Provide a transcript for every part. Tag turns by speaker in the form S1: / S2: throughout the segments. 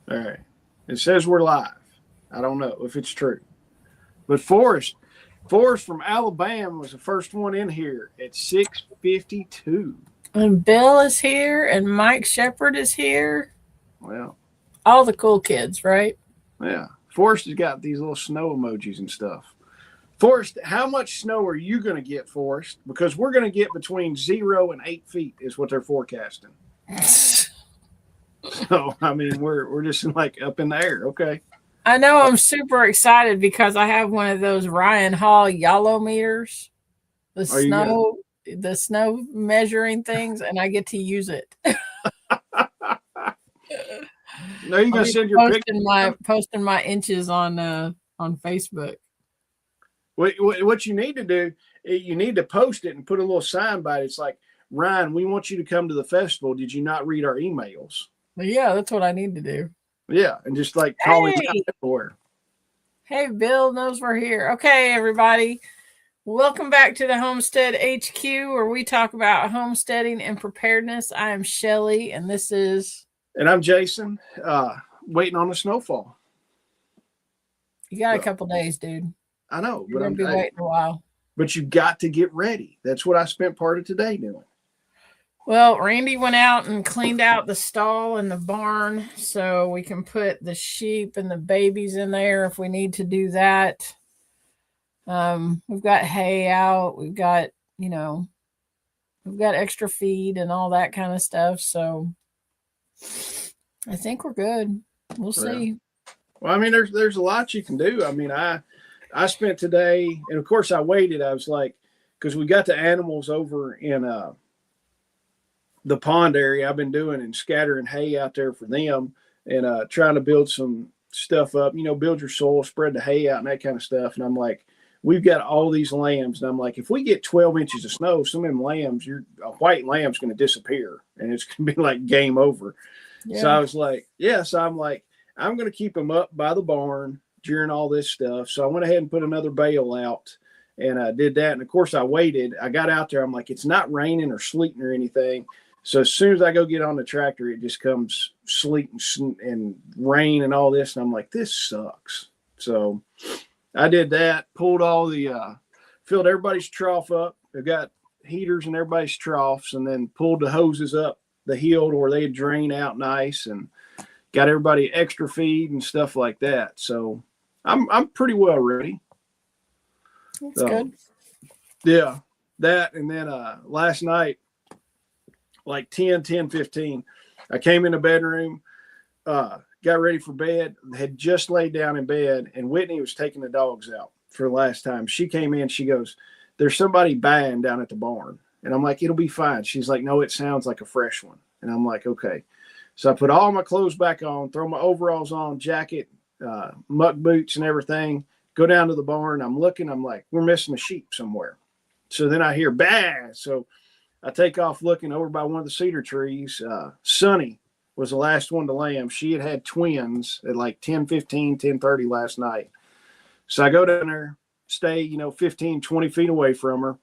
S1: All right. It says we're live. I don't know if it's true. But Forrest from Alabama was the first one in here at 6:52.
S2: And Bill is here, and Mike Shepard is here.
S1: Well,
S2: All the cool kids, right?
S1: yeah. Forrest has got these little snow emojis and stuff. Forrest, how much snow are you going to get, Forrest? Because we're going to get between 0 and 8 feet is what they're forecasting. So, I mean, we're just like up in the air. Okay.
S2: I know I'm super excited because I have one of those Ryan Hall YOLO meters, the
S1: Are you going
S2: snow, the snow measuring things, and I get to use it.
S1: No, you
S2: I'll
S1: going to
S2: be
S1: send your picture?
S2: posting my inches on Facebook.
S1: What you need to do, you need to post it and put a little sign by it. It's like, Ryan, we want you to come to the festival. Did you not read our emails?
S2: But yeah, that's what I need to do.
S1: Yeah, and just like call him out
S2: Hey,
S1: everywhere.
S2: hey, Bill knows we're here. Okay, everybody. Welcome back to the Homestead HQ, where we talk about homesteading and preparedness. I am Shelly, and this is.
S1: And I'm Jason, waiting on the snowfall.
S2: You got a
S1: So,
S2: couple days, dude.
S1: I know,
S2: You're
S1: but
S2: gonna be waiting a while.
S1: But you got to get ready. That's what I spent part of today doing.
S2: Well, Randy went out and cleaned out the stall and the barn so we can put the sheep and the babies in there if we need to do that. We've got hay out. We've got extra feed and all that kind of stuff. So I think we're good. We'll see.
S1: Well, I mean, there's a lot you can do. I mean, I spent today, and of course I waited. I was like, because we got the animals over in the pond area. I've been doing and scattering hay out there for them, and trying to build some stuff up. Build your soil, spread the hay out, and that kind of stuff. And I'm like, we've got all these lambs, and I'm like, if we get 12 inches of snow, some of them lambs, a white lamb's going to disappear, and it's going to be like game over. Yeah. So I was like, yeah. So I'm like, I'm going to keep them up by the barn during all this stuff. So I went ahead and put another bale out, and I did that. And of course I waited. I got out there. I'm like, it's not raining or sleeting or anything. So as soon as I go get on the tractor, it just comes sleet and rain and all this. And I'm like, this sucks. So I did that, pulled all filled everybody's trough up. I've got heaters in everybody's troughs, and then pulled the hoses up the hill to where they drain out nice, and got everybody extra feed and stuff like that. So I'm pretty well ready.
S2: That's good.
S1: Yeah, that. And then last night, like 10:15, I came in the bedroom, got ready for bed, had just laid down in bed, and Whitney was taking the dogs out for the last time. She came in, she goes, there's somebody buying down at the barn. And I'm like, it'll be fine. She's like, no, it sounds like a fresh one. And I'm like, okay. So I put all my clothes back on, throw my overalls on, jacket, muck boots and everything, go down to the barn. I'm looking, I'm like, we're missing a sheep somewhere. So then I hear, bah. So I take off looking over by one of the cedar trees. Sunny was the last one to lamb. She had twins at like 10:15, 10:30 last night. So I go down there, stay, 15, 20 feet away from her.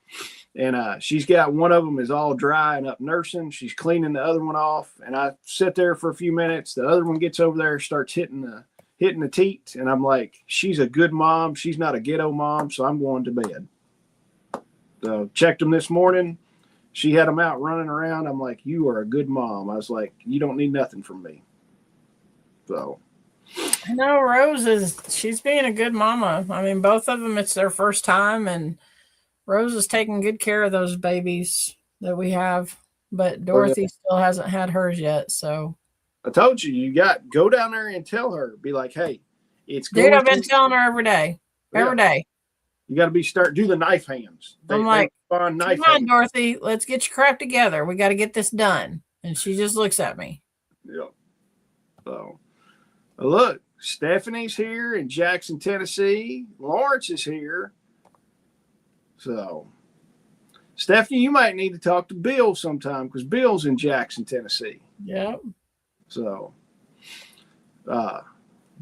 S1: And she's got one of them is all dry and up nursing. She's cleaning the other one off. And I sit there for a few minutes. The other one gets over there, starts hitting the teat. And I'm like, she's a good mom. She's not a ghetto mom. So I'm going to bed. So checked them this morning. She had them out running around. I'm like, you are a good mom. I was like, you don't need nothing from me. So.
S2: I know Rose she's being a good mama. I mean, both of them, it's their first time, and Rose is taking good care of those babies that we have, but Dorothy still hasn't had hers yet. So
S1: I told you, go down there and tell her, be like, hey, it's
S2: good. Dude, I've been telling her every day.
S1: You got to do the knife hands.
S2: I'm like, come on, Dorothy, let's get your crap together. We got to get this done. And she just looks at me.
S1: Yeah. So look, Stephanie's here in Jackson, Tennessee. Lawrence is here. So, Stephanie, you might need to talk to Bill sometime because Bill's in Jackson, Tennessee.
S2: Yep.
S1: So,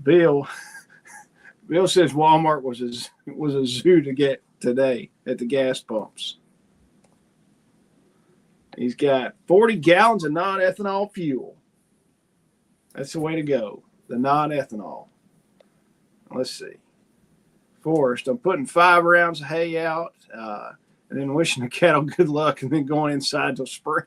S1: Bill says Walmart was a zoo to get today at the gas pumps. He's got 40 gallons of non-ethanol fuel. That's the way to go. the non-ethanol. Let's see. Forest, I'm putting 5 rounds of hay out, and then wishing the cattle good luck, and then going inside till spring.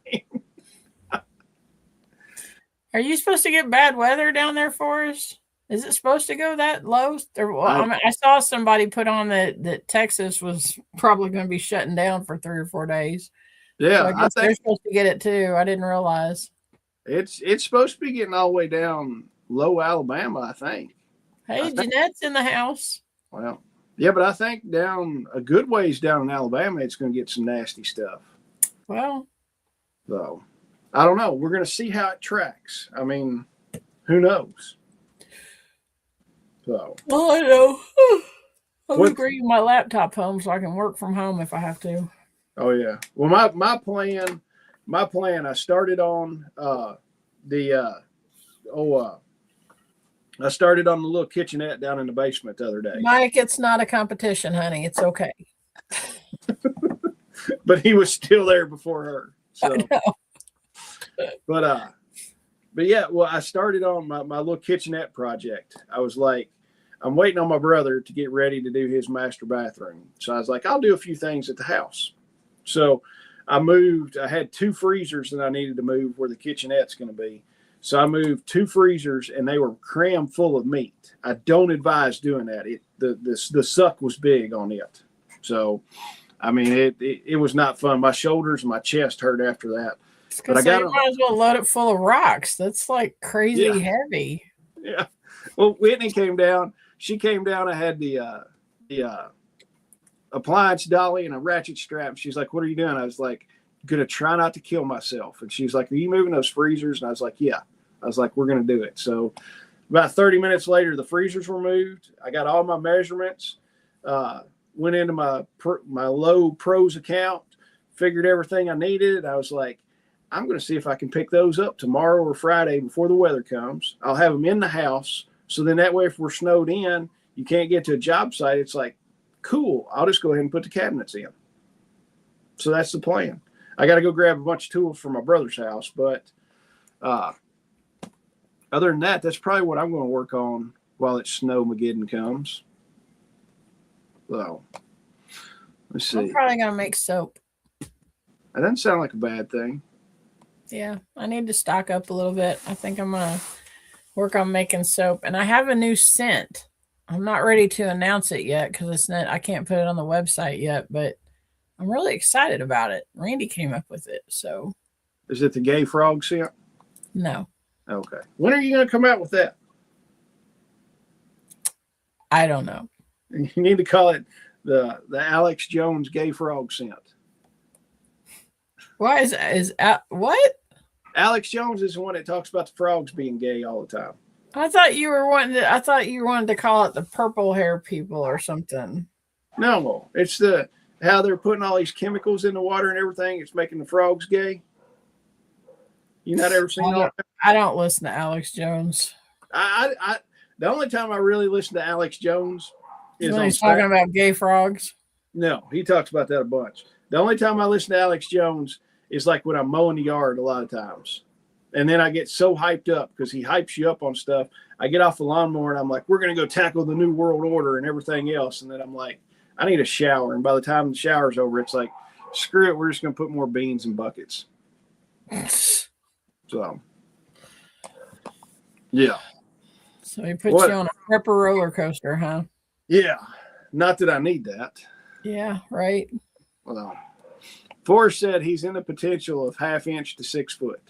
S2: Are you supposed to get bad weather down there, Forrest? Is it supposed to go that low? I saw somebody put on that Texas was probably going to be shutting down for 3 or 4 days.
S1: Yeah,
S2: so I guess they're supposed to get it too. I didn't realize.
S1: It's supposed to be getting all the way down low Alabama, I think.
S2: Hey, Jeanette's in the house.
S1: Well, yeah, but I think down a good ways down in Alabama, it's going to get some nasty stuff.
S2: Well,
S1: so I don't know. We're going to see how it tracks. I mean, who knows? So.
S2: I know. I'm going to bring my laptop home so I can work from home if I have to.
S1: Oh yeah. Well, my plan. I started on I started on the little kitchenette down in the basement the other day.
S2: Mike, it's not a competition, honey. It's okay.
S1: But he was still there before her. So.
S2: I know.
S1: But yeah, well, I started on my little kitchenette project. I was like, I'm waiting on my brother to get ready to do his master bathroom. So I was like, I'll do a few things at the house. So I had 2 freezers that I needed to move where the kitchenette's going to be. So I moved 2 freezers and they were crammed full of meat. I don't advise doing that. The suck was big on it. So, I mean, it was not fun. My shoulders and my chest hurt after that.
S2: But you might as well load it full of rocks. That's like crazy heavy.
S1: Yeah. Well, Whitney came down. She came down. I had the appliance dolly and a ratchet strap. She's like, "What are you doing?" I was like, "Gonna try not to kill myself." And she's like, "Are you moving those freezers?" And I was like, "Yeah." I was like, "We're gonna do it." So about 30 minutes later, the freezers were moved. I got all my measurements. Went into my Low Pros account, figured everything I needed. I was like, I'm going to see if I can pick those up tomorrow or Friday before the weather comes. I'll have them in the house. So then that way, if we're snowed in, you can't get to a job site. It's like, cool. I'll just go ahead and put the cabinets in. So that's the plan. I got to go grab a bunch of tools from my brother's house. But other than that, that's probably what I'm going to work on while it's Snowmageddon comes. So let's see.
S2: I'm probably going to make soap.
S1: That doesn't sound like a bad thing.
S2: Yeah, I need to stock up a little bit. I think I'm going to work on making soap. And I have a new scent. I'm not ready to announce it yet because I can't put it on the website yet, but I'm really excited about it. Randy came up with it. So
S1: is it the gay frog scent?
S2: No.
S1: Okay. When are you going to come out with that?
S2: I don't know.
S1: You need to call it the Alex Jones gay frog scent.
S2: Why is what?
S1: Alex Jones is the one that talks about the frogs being gay all the time.
S2: I thought you wanted to call it the purple hair people or something.
S1: No, it's how they're putting all these chemicals in the water and everything. It's making the frogs gay. You not ever seen that?
S2: I don't listen to Alex Jones.
S1: I the only time I really listen to Alex Jones is
S2: when he's talking about gay frogs.
S1: No, he talks about that a bunch. The only time I listen to Alex Jones is like when I'm mowing the yard a lot of times. And then I get so hyped up because he hypes you up on stuff. I get off the lawnmower and I'm like, we're going to go tackle the New World Order and everything else. And then I'm like, I need a shower. And by the time the shower's over, it's like, screw it. We're just going to put more beans in buckets. So, yeah.
S2: So he puts you on a prepper roller coaster, huh?
S1: Yeah. Not that I need that.
S2: Yeah, right.
S1: Well, Forrest said he's in the potential of 1/2 inch to 6 foot.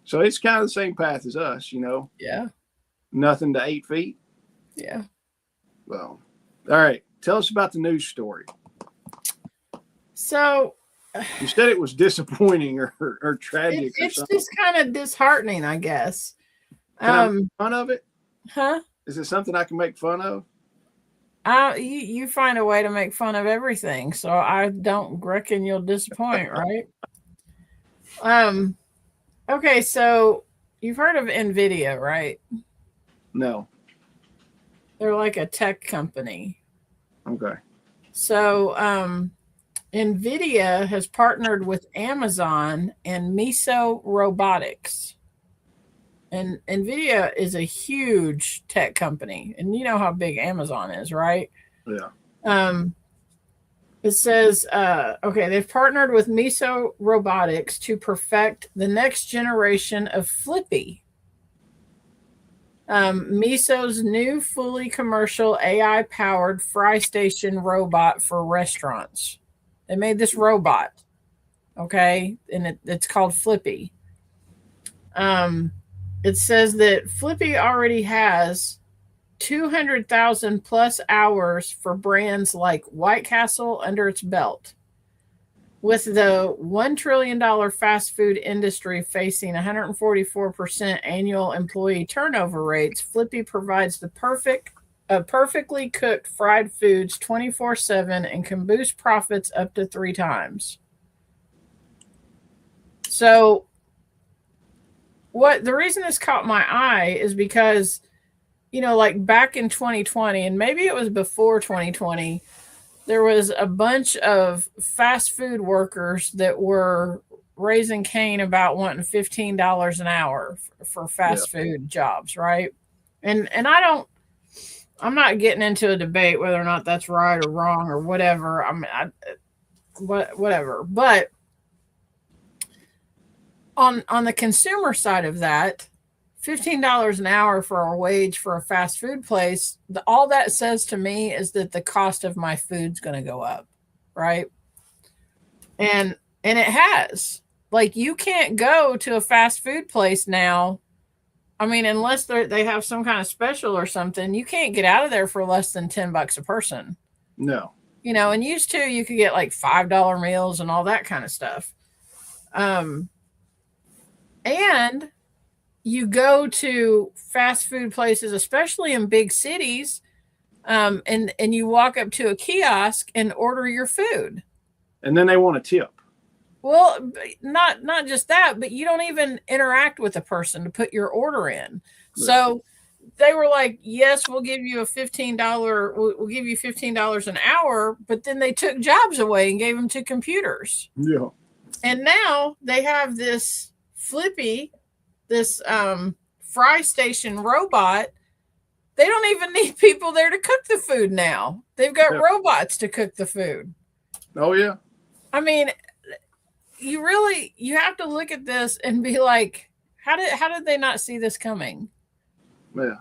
S1: So it's kind of the same path as us, you know?
S2: Yeah.
S1: Nothing to 8 feet.
S2: Yeah.
S1: Well, all right. Tell us about the news story.
S2: So
S1: you said it was disappointing or tragic.
S2: It's just kind of disheartening, I guess.
S1: Can I make fun of it?
S2: Huh?
S1: Is it something I can make fun of?
S2: You find a way to make fun of everything, so I don't reckon you'll disappoint, right? Okay, so you've heard of NVIDIA, right?
S1: No.
S2: They're like a tech company.
S1: Okay.
S2: So NVIDIA has partnered with Amazon and Miso Robotics. And Nvidia is a huge tech company, and you know how big Amazon is, right?
S1: Yeah.
S2: It says, okay, they've partnered with Miso Robotics to perfect the next generation of Flippy. Miso's new fully commercial AI powered fry station robot for restaurants. They made this robot, okay, and it's called Flippy. It says that Flippy already has 200,000 plus hours for brands like White Castle under its belt. With the $1 trillion fast food industry facing 144% annual employee turnover rates, Flippy provides the perfectly cooked fried foods 24/7 and can boost profits up to 3 times. So, the reason this caught my eye is because, you know, like back in 2020, and maybe it was before 2020, there was a bunch of fast food workers that were raising Cain about wanting $15 an hour for fast food jobs, right? And I'm not getting into a debate whether or not that's right or wrong or whatever. Whatever. But on the consumer side of that, $15 an hour for a wage for a fast food place, all that says to me is that the cost of my food's going to go up, right? And it has. Like, you can't go to a fast food place now. I mean, unless they have some kind of special or something, you can't get out of there for less than $10 a person.
S1: No.
S2: You know, and used to you could get like $5 meals and all that kind of stuff. And you go to fast food places, especially in big cities, and you walk up to a kiosk and order your food.
S1: And then they want a tip.
S2: Well, not just that, but you don't even interact with a person to put your order in. Right. So they were like, yes, we'll give you we'll give you $15 an hour, but then they took jobs away and gave them to computers.
S1: Yeah.
S2: And now they have this Flippy, this fry station robot. They don't even need people there to cook the food now. They've got robots to cook the food.
S1: Oh yeah.
S2: I mean, you have to look at this and be like, how did they not see this coming?
S1: Yeah.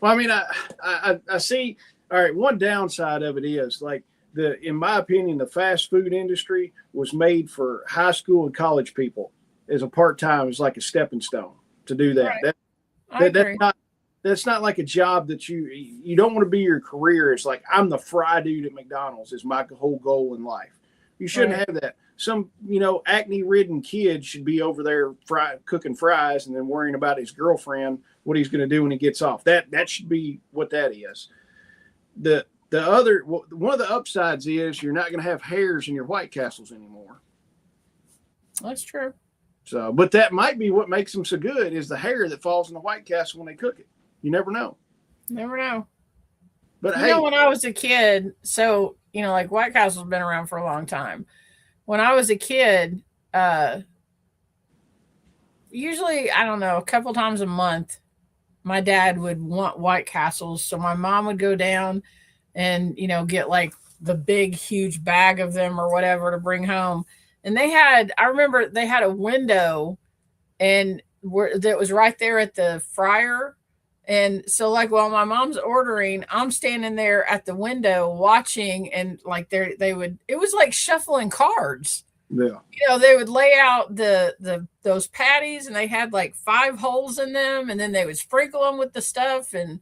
S1: Well, I mean, I see. All right. One downside of it is, like, in my opinion, the fast food industry was made for high school and college people as a part-time, as like a stepping stone to do that. Right. That's not like a job that you don't want to be your career. It's like, I'm the fry dude at McDonald's is my whole goal in life. You shouldn't have that. Some, acne-ridden kid should be over there cooking fries and then worrying about his girlfriend, what he's going to do when he gets off. That should be what that is. One of the upsides is you're not going to have hairs in your White Castles anymore.
S2: That's true.
S1: So, but that might be what makes them so good is the hair that falls in the White Castle when they cook it. You never know.
S2: Never know.
S1: But
S2: when I was a kid, so, like White Castle's been around for a long time. When I was a kid, usually, I don't know, a couple times a month, my dad would want White Castles. So my mom would go down and, get like the big, huge bag of them or whatever to bring home. And I remember they had a window that was right there at the fryer. And so, like, while my mom's ordering, I'm standing there at the window watching, and like it was like shuffling cards.
S1: Yeah.
S2: They would lay out those patties, and they had like 5 holes in them, and then they would sprinkle them with the stuff and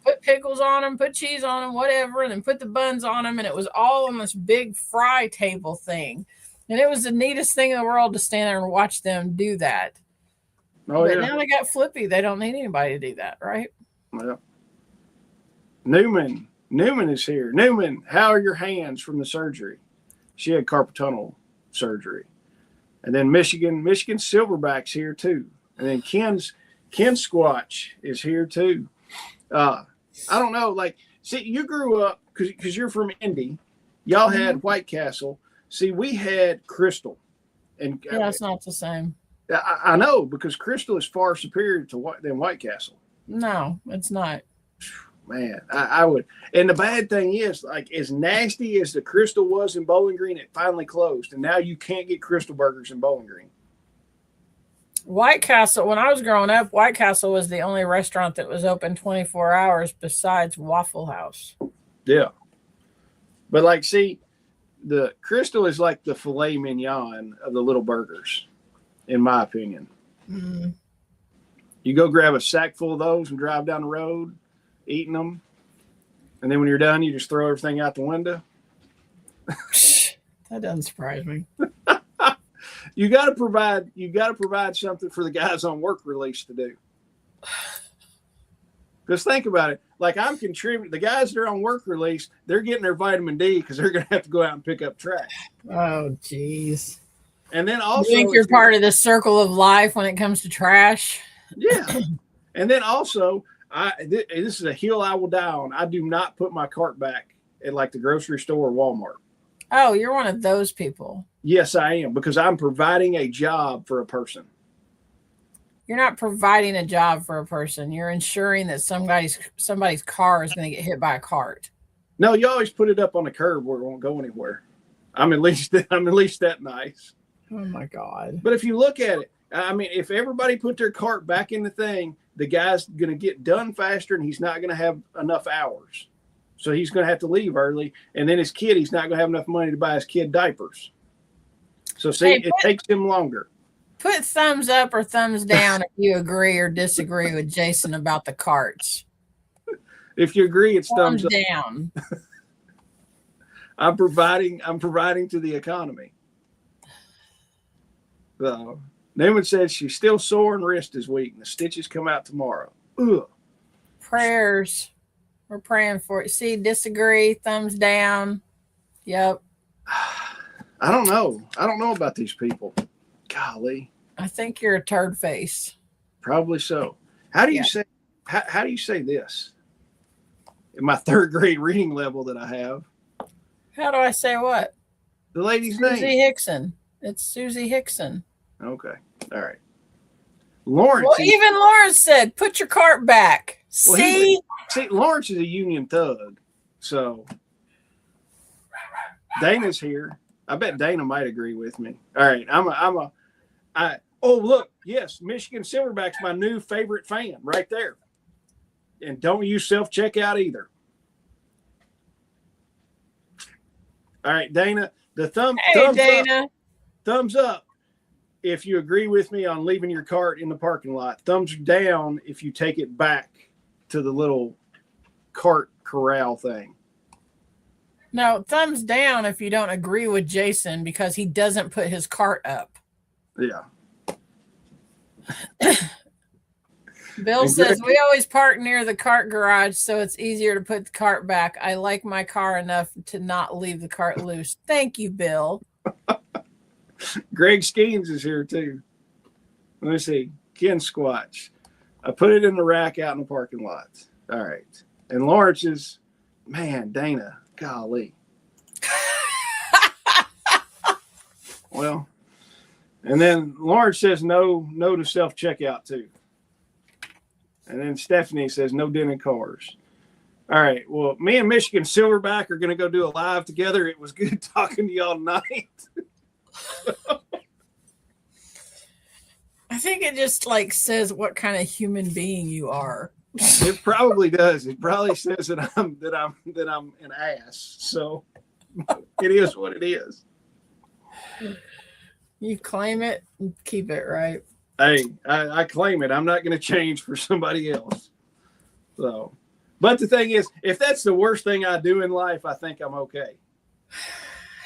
S2: put pickles on them, put cheese on them, whatever, and then put the buns on them, and it was all on this big fry table thing. And it was the neatest thing in the world to stand there and watch them do that.
S1: Oh,
S2: but now they got Flippy. They don't need anybody to do that, right?
S1: Yeah. Newman is here. Newman, how are your hands from the surgery? She had carpal tunnel surgery. And then Michigan Silverback's here too. And then Ken Squatch is here too. I don't know. Like, see, you grew up because you're from Indy. Y'all had White Castle. See, we had Crystal. And
S2: yeah, it's not the same.
S1: I know, because Crystal is far superior than White Castle.
S2: No, it's not.
S1: Man, I would. And the bad thing is, like, as nasty as the Crystal was in Bowling Green, it finally closed, and now you can't get Crystal burgers in Bowling Green.
S2: White Castle, when I was growing up, White Castle was the only restaurant that was open 24 hours besides Waffle House.
S1: Yeah. But, like, see, the Crystal is like the filet mignon of the little burgers, in my opinion.
S2: Mm.
S1: You go grab a sack full of those and drive down the road, eating them, and then when you're done, you just throw everything out the window.
S2: That doesn't surprise me.
S1: You got to provide something for the guys on work release to do. Just think about it. Like, I'm contributing. The guys that are on work release, they're getting their vitamin D because they're going to have to go out and pick up trash.
S2: Oh, geez.
S1: And then also,
S2: you think you're part of the circle of life when it comes to trash?
S1: Yeah. And then also, this is a hill I will die on. I do not put my cart back at like the grocery store or Walmart.
S2: Oh, you're one of those people.
S1: Yes, I am, because I'm providing a job for a person.
S2: You're not providing a job for a person. You're ensuring that somebody's car is going to get hit by a cart.
S1: No, you always put it up on the curb where it won't go anywhere. I'm at least that nice.
S2: Oh my God.
S1: But if you look at it, I mean, if everybody put their cart back in the thing, the guy's going to get done faster and he's not going to have enough hours. So he's going to have to leave early. And then his kid, he's not going to have enough money to buy his kid diapers. So see, it takes him longer.
S2: Put thumbs up or thumbs down if you agree or disagree with Jason about the carts.
S1: If you agree, it's thumbs up.
S2: Down.
S1: I'm providing to the economy. So Newman says she's still sore and wrist is weak, and the stitches come out tomorrow. Ugh.
S2: Prayers. We're praying for it. See, disagree, thumbs down. Yep.
S1: I don't know. I don't know about these people. Golly.
S2: I think you're a turd face.
S1: Probably so. How do you say? How do you say this? In my third grade reading level that I have.
S2: How do I say what?
S1: The lady's
S2: Susie
S1: name.
S2: Hickson. It's Susie Hickson.
S1: Okay. All right. Lawrence.
S2: Well, even Lawrence said, "Put your cart back."
S1: Well,
S2: see,
S1: Lawrence is a union thug, so Dana's here. I bet Dana might agree with me. All right, oh, look, yes, Michigan Silverback's my new favorite fan right there. And don't use self-checkout either. All right, Dana, thumbs
S2: Dana.
S1: up. Thumbs up if you agree with me on leaving your cart in the parking lot. Thumbs down if you take it back to the little cart corral thing.
S2: No, thumbs down if you don't agree with Jason because he doesn't put his cart up.
S1: Yeah.
S2: Bill says, we always park near the cart garage, so it's easier to put the cart back. I like my car enough to not leave the cart loose. Thank you, Bill.
S1: Greg Skeens is here, too. Let me see. Ken Squatch. I put it in the rack out in the parking lot. All right. And Lawrence is, man, Dana, golly. Well, and then Lawrence says no to self-checkout, too. And then Stephanie says no dented cars. All right. Well, me and Michigan Silverback are going to go do a live together. It was good talking to y'all tonight.
S2: I think it just like says what kind of human being you are.
S1: It probably does. It probably says that I'm an ass. So it is what it is.
S2: You claim it and keep it, right?
S1: Hey, I claim it. I'm not going to change for somebody else. So, but the thing is, if that's the worst thing I do in life, I think I'm okay.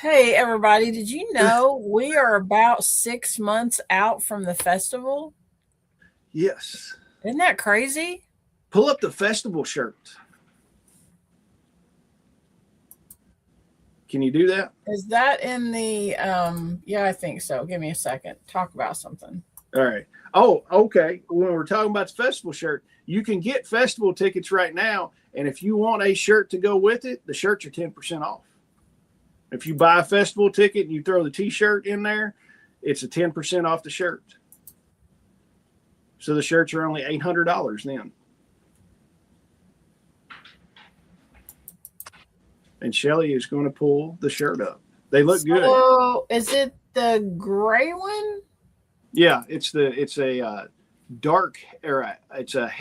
S2: Hey, everybody, did you know we are about 6 months out from the festival?
S1: Yes.
S2: Isn't that crazy?
S1: Pull up the festival shirt. Can you do that?
S2: Is that in the, yeah, I think so. Give me a second. Talk about something.
S1: All right. Oh, okay. When we're talking about the festival shirt, you can get festival tickets right now. And if you want a shirt to go with it, the shirts are 10% off. If you buy a festival ticket and you throw the t-shirt in there, it's a 10% off the shirt. So the shirts are only $800 then. And Shelly is going to pull the shirt up. They look good.
S2: So is it the gray one?
S1: Yeah, it's a dark, or it's a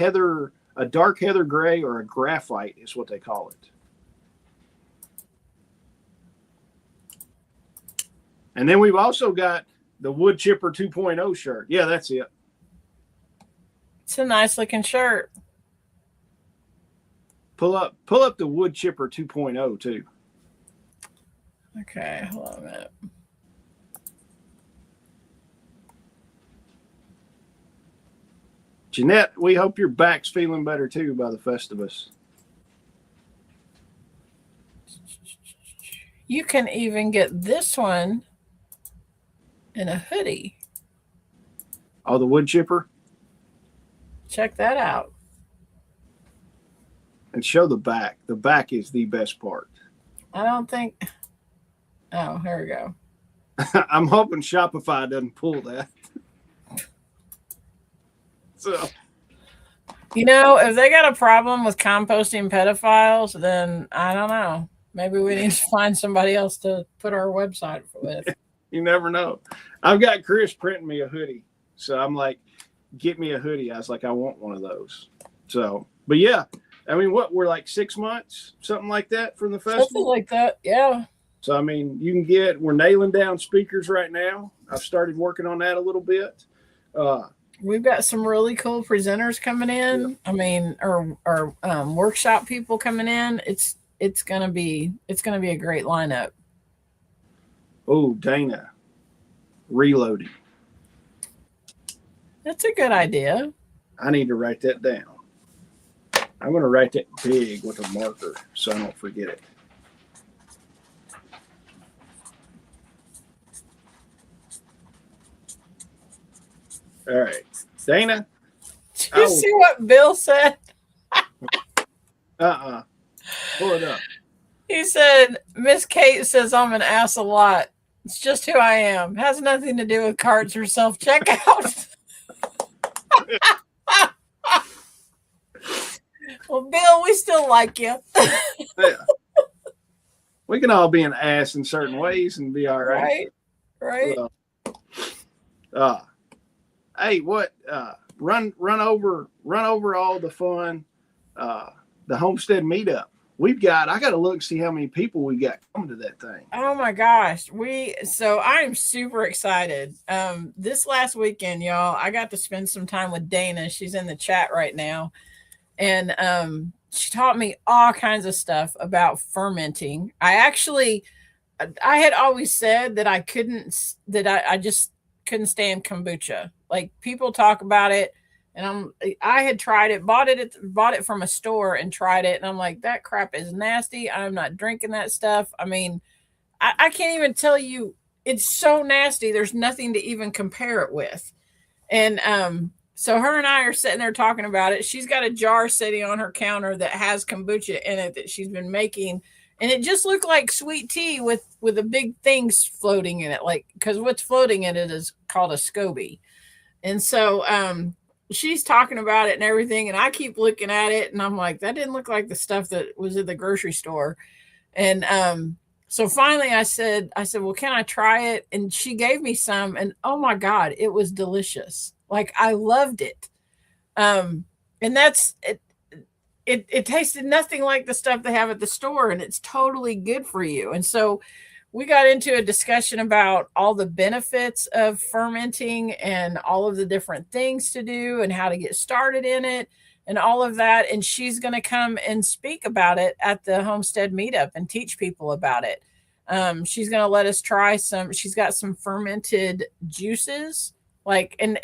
S1: dark heather gray, or a graphite is what they call it. And then we've also got the Wood Chipper 2.0 shirt. Yeah, that's it.
S2: It's a nice looking shirt.
S1: Pull up the Wood Chipper 2.0 too.
S2: Okay, hold on a minute.
S1: Jeanette, we hope your back's feeling better too by the Festivus.
S2: You can even get this one in a hoodie.
S1: Oh, the Wood Chipper?
S2: Check that out.
S1: And show the back. The back is the best part.
S2: I don't think. Oh, here we go.
S1: I'm hoping Shopify doesn't pull that. So,
S2: if they got a problem with composting pedophiles, then I don't know. Maybe we need to find somebody else to put our website with.
S1: You never know. I've got Chris printing me a hoodie. So I'm like, get me a hoodie. I was like, I want one of those. So, but yeah, I mean, we're like 6 months, something like that from the festival.
S2: Something like that, yeah.
S1: So, I mean, we're nailing down speakers right now. I've started working on that a little bit.
S2: We've got some really cool presenters coming in. Yeah. I mean, or workshop people coming in. It's gonna be a great lineup.
S1: Oh, Dana, reloading.
S2: That's a good idea.
S1: I need to write that down. I'm going to write that big with a marker so I don't forget it. All right. Dana?
S2: Did you see what Bill said?
S1: Pull it up.
S2: He said, Miss Kate says I'm an ass a lot. It's just who I am. Has nothing to do with carts or self-checkout. Well, Bill, we still like you.
S1: Yeah. We can all be an ass in certain ways and be all right.
S2: Right.
S1: Hey, what? Run over all the fun. The Homestead meetup. I got to look see how many people we got coming to that thing.
S2: Oh my gosh. So I'm super excited. This last weekend, y'all, I got to spend some time with Dana. She's in the chat right now. And she taught me all kinds of stuff about fermenting. I had always said that I just couldn't stand kombucha. Like, people talk about it, and I had tried it, bought it from a store and tried it, and I'm like, that crap is nasty. I'm not drinking that stuff. I mean, I can't even tell you, it's so nasty. There's nothing to even compare it with. And so her and I are sitting there talking about it. She's got a jar sitting on her counter that has kombucha in it that she's been making. And it just looked like sweet tea with the big things floating in it. Like, because what's floating in it is called a SCOBY. And so she's talking about it and everything. And I keep looking at it and I'm like, that didn't look like the stuff that was at the grocery store. And so finally I said, well, can I try it? And she gave me some, and oh my God, it was delicious. Like, I loved it. And that's it. It tasted nothing like the stuff they have at the store, and it's totally good for you. And so we got into a discussion about all the benefits of fermenting and all of the different things to do and how to get started in it and all of that. And she's going to come and speak about it at the Homestead meetup and teach people about it. She's going to let us try some. She's got some fermented juices, like, and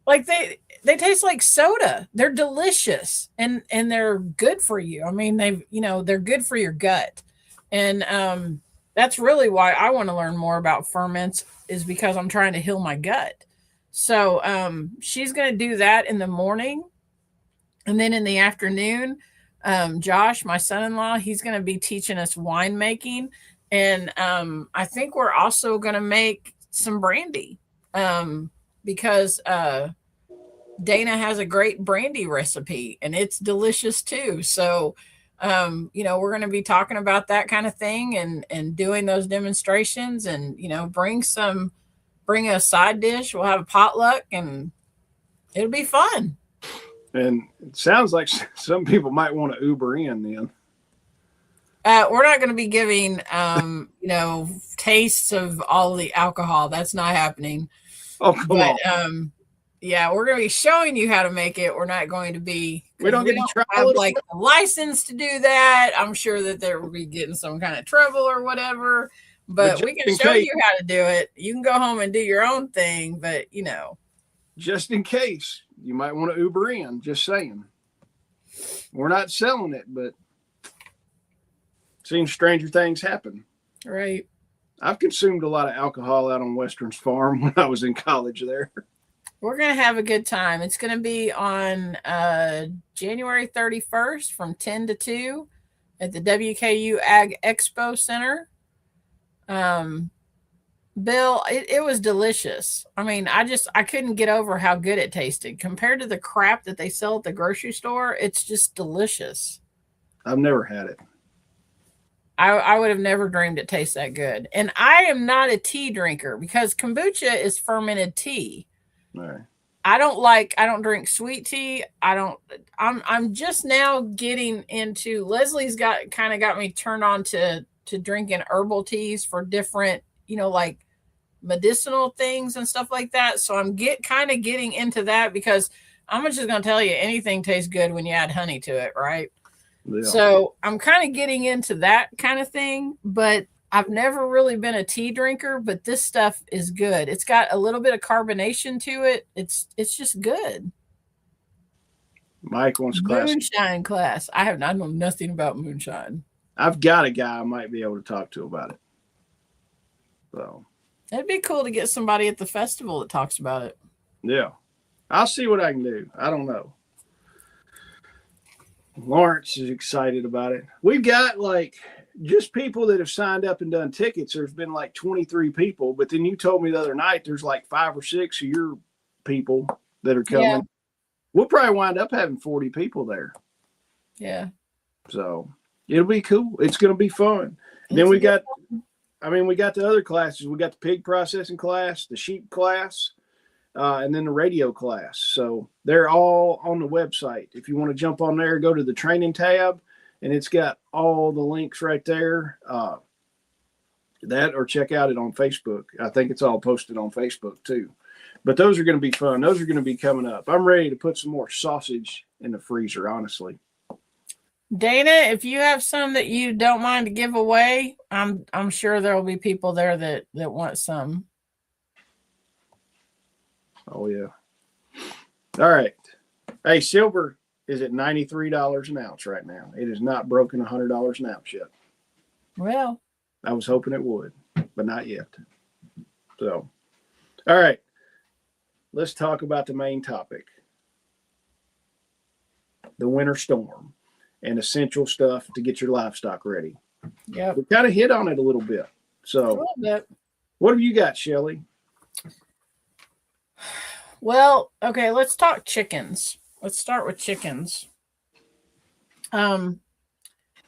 S2: like they taste like soda. They're delicious and they're good for you. I mean, they're good for your gut. And that's really why I want to learn more about ferments, is because I'm trying to heal my gut. So she's going to do that in the morning. And then in the afternoon, Josh, my son-in-law, he's going to be teaching us winemaking. And I think we're also going to make some brandy because Dana has a great brandy recipe and it's delicious too. So, we're going to be talking about that kind of thing and doing those demonstrations and, bring a side dish. We'll have a potluck and it'll be fun.
S1: And it sounds like some people might want to Uber in then.
S2: We're not going to be giving, tastes of all the alcohol. That's not happening.
S1: Oh, come
S2: on. Yeah, we're going to be showing you how to make it. We're not going to be.
S1: We don't
S2: have like a license to do that. I'm sure that there will be getting some kind of trouble or whatever. But we can show you how to do it. You can go home and do your own thing, but
S1: just in case you might want to Uber in. Just saying. We're not selling it, but seems stranger things happen.
S2: Right.
S1: I've consumed a lot of alcohol out on Western's farm when I was in college there.
S2: We're going to have a good time. It's going to be on January 31st from 10 to 2 at the WKU Ag Expo Center. Bill, it was delicious. I mean, I couldn't get over how good it tasted. Compared to the crap that they sell at the grocery store, it's just delicious.
S1: I've never had it.
S2: I would have never dreamed it tastes that good. And I am not a tea drinker because kombucha is fermented tea.
S1: Right.
S2: I don't drink sweet tea. I'm just now getting into, Leslie's got me turned on to drinking herbal teas for different, like medicinal things and stuff like that. So I'm getting into that because I'm just going to tell you, anything tastes good when you add honey to it. Right. Yeah. So I'm kind of getting into that kind of thing, but I've never really been a tea drinker, but this stuff is good. It's got a little bit of carbonation to it. It's just good.
S1: Mike wants class.
S2: Moonshine class. I know nothing about moonshine.
S1: I've got a guy I might be able to talk to about it. So
S2: it'd be cool to get somebody at the festival that talks about it.
S1: Yeah. I'll see what I can do. I don't know. Lawrence is excited about it. We've got just people that have signed up and done tickets. There's been 23 people, but then you told me the other night there's 5 or 6 of your people that are coming. Yeah. We'll probably wind up having 40 people there.
S2: Yeah.
S1: So it'll be cool. It's going to be fun. And then we got the other classes. We got the pig processing class, the sheep class, and then the radio class. So they're all on the website. If you want to jump on there, go to the training tab, and it's got all the links right there. That or check out it on Facebook. I think it's all posted on Facebook too. But those are going to be fun. Those are going to be coming up. I'm ready to put some more sausage in the freezer, honestly.
S2: Dana, if you have some that you don't mind to give away, I'm sure there will be people there that want some.
S1: Oh, yeah. All right. Hey, silver is at $93 an ounce right now. It has not broken $100 an ounce yet.
S2: Well,
S1: I was hoping it would, but not yet. So, all right. Let's talk about the main topic. The winter storm and essential stuff to get your livestock ready.
S2: Yeah.
S1: We kind of hit on it a little bit. So, what have you got, Shelley?
S2: Well, okay, let's talk chickens. Let's start with chickens. A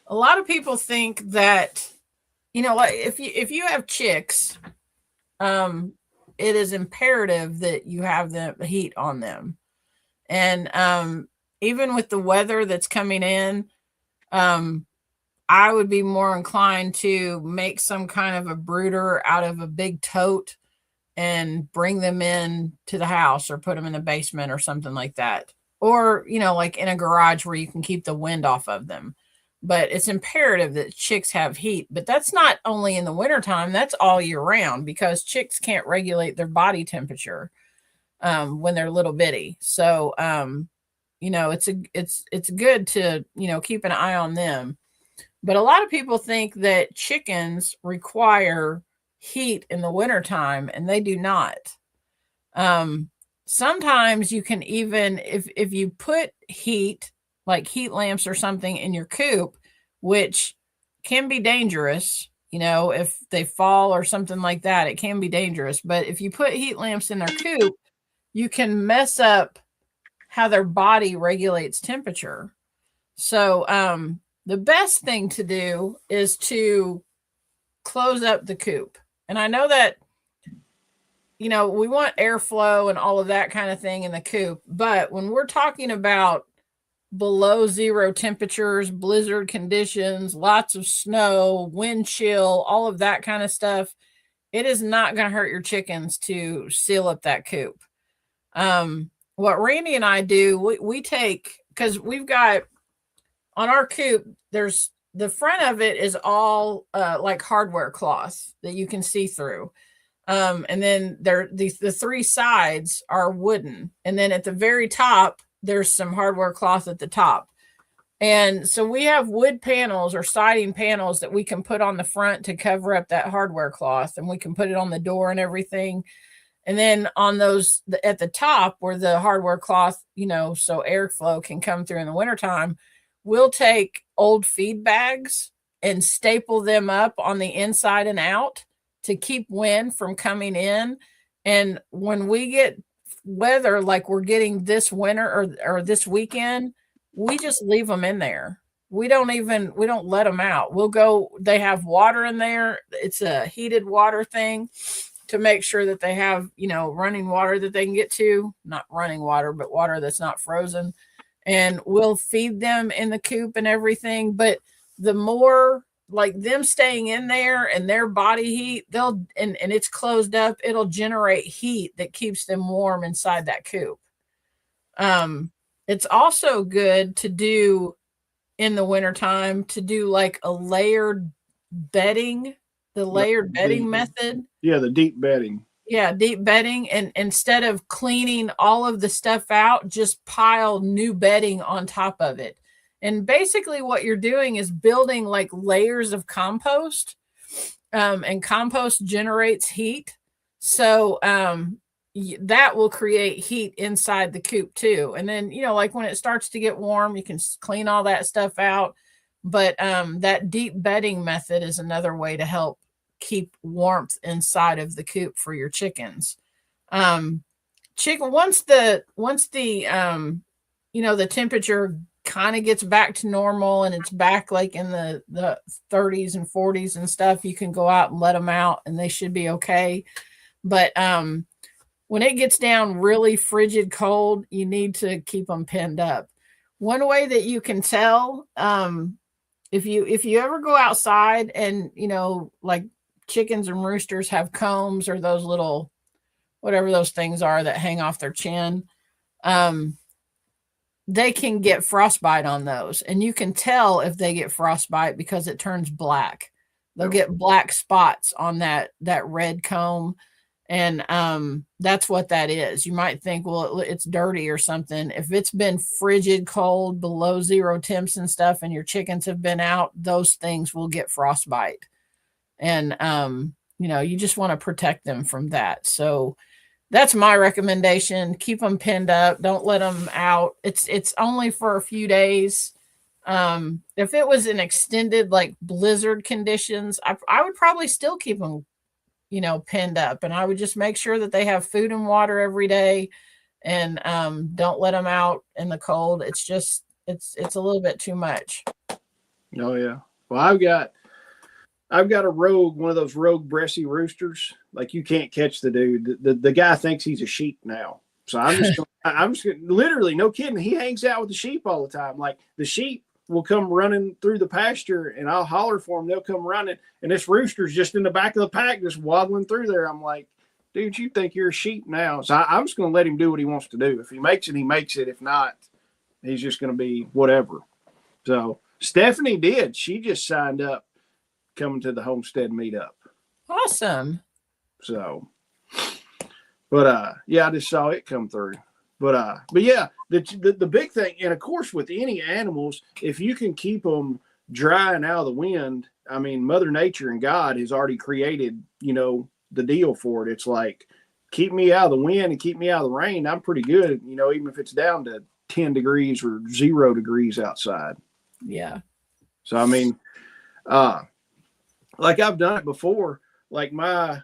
S2: lot of people think that, if you have chicks, it is imperative that you have the heat on them. And even with the weather that's coming in, I would be more inclined to make some kind of a brooder out of a big tote and bring them in to the house or put them in the basement or something like that. Or, in a garage where you can keep the wind off of them. But it's imperative that chicks have heat. But that's not only in the wintertime, that's all year round because chicks can't regulate their body temperature when they're little bitty. So, it's good to, keep an eye on them. But a lot of people think that chickens require heat in the wintertime, and they do not. Sometimes you can even, if you put heat, like heat lamps or something in your coop, which can be dangerous, if they fall or something like that, it can be dangerous. But if you put heat lamps in their coop, you can mess up how their body regulates temperature. So the best thing to do is to close up the coop. And I know that, you know, we want airflow and all of that kind of thing in the coop. But when we're talking about below zero temperatures, blizzard conditions, lots of snow, wind chill, all of that kind of stuff, it is not going to hurt your chickens to seal up that coop. What Randy and I do, we take, because we've got on our coop, there's the front of it is all like hardware cloth that you can see through. And then the three sides are wooden. And then at the very top, there's some hardware cloth at the top. And so we have wood panels or siding panels that we can put on the front to cover up that hardware cloth, and we can put it on the door and everything. And then on those at the top where the hardware cloth, you know, so airflow can come through in the wintertime, we'll take old feed bags and staple them up on the inside and out to keep wind from coming in. And when we get weather like we're getting this winter or this weekend, we just leave them in there. We don't let them out. We'll go, they have water in there. It's a heated water thing to make sure that they have, you know, running water that they can get to, not running water, but water that's not frozen. And we'll feed them in the coop and everything. But the more like them staying in there and their body heat, and it's closed up, it'll generate heat that keeps them warm inside that coop. It's also good to do in the wintertime to do like a layered bedding, the layered bedding method.
S1: Yeah, the deep bedding.
S2: Yeah, deep bedding. And instead of cleaning all of the stuff out, just pile new bedding on top of it. And basically what you're doing is building like layers of compost, and compost generates heat. So that will create heat inside the coop too. And then, you know, like when it starts to get warm, you can clean all that stuff out. But that deep bedding method is another way to help keep warmth inside of the coop for your chickens. Chicken, once the you know, the temperature kind of gets back to normal and it's back like in the 30s and 40s and stuff, you can go out and let them out and they should be okay. But when it gets down really frigid cold, you need to keep them pinned up. One way that you can tell, if you ever go outside and, you know, like chickens and roosters have combs or those little, whatever those things are that hang off their chin, they can get frostbite on those. And you can tell if they get frostbite because it turns black. They'll get black spots on that red comb. And that's what that is. You might think, well, it's dirty or something. If it's been frigid cold, below zero temps and stuff, and your chickens have been out, those things will get frostbite. And, you know, you just want to protect them from that. So that's my recommendation. Keep them pinned up. Don't let them out. It's only for a few days. If it was an extended like blizzard conditions, I would probably still keep them, you know, pinned up, and I would just make sure that they have food and water every day, and don't let them out in the cold. It's just, it's a little bit too much.
S1: Oh yeah. Well, I've got one of those rogue Bressy roosters. Like you can't catch the dude. The guy thinks he's a sheep now. So I'm just literally, no kidding. He hangs out with the sheep all the time. Like the sheep will come running through the pasture and I'll holler for them. They'll come running. And this rooster's just in the back of the pack, just waddling through there. I'm like, dude, you think you're a sheep now. So I'm just going to let him do what he wants to do. If he makes it, he makes it. If not, he's just going to be whatever. So Stephanie did. She just signed up coming to the Homestead meetup.
S2: Awesome.
S1: So, but yeah, I just saw it come through. But yeah, the big thing, and of course with any animals, if you can keep them dry and out of the wind, I mean, Mother Nature and God has already created, you know, the deal for it. It's like, keep me out of the wind and keep me out of the rain. I'm pretty good, you know, even if it's down to 10 degrees or 0 degrees outside.
S2: Yeah.
S1: So, I mean, like I've done it before, like my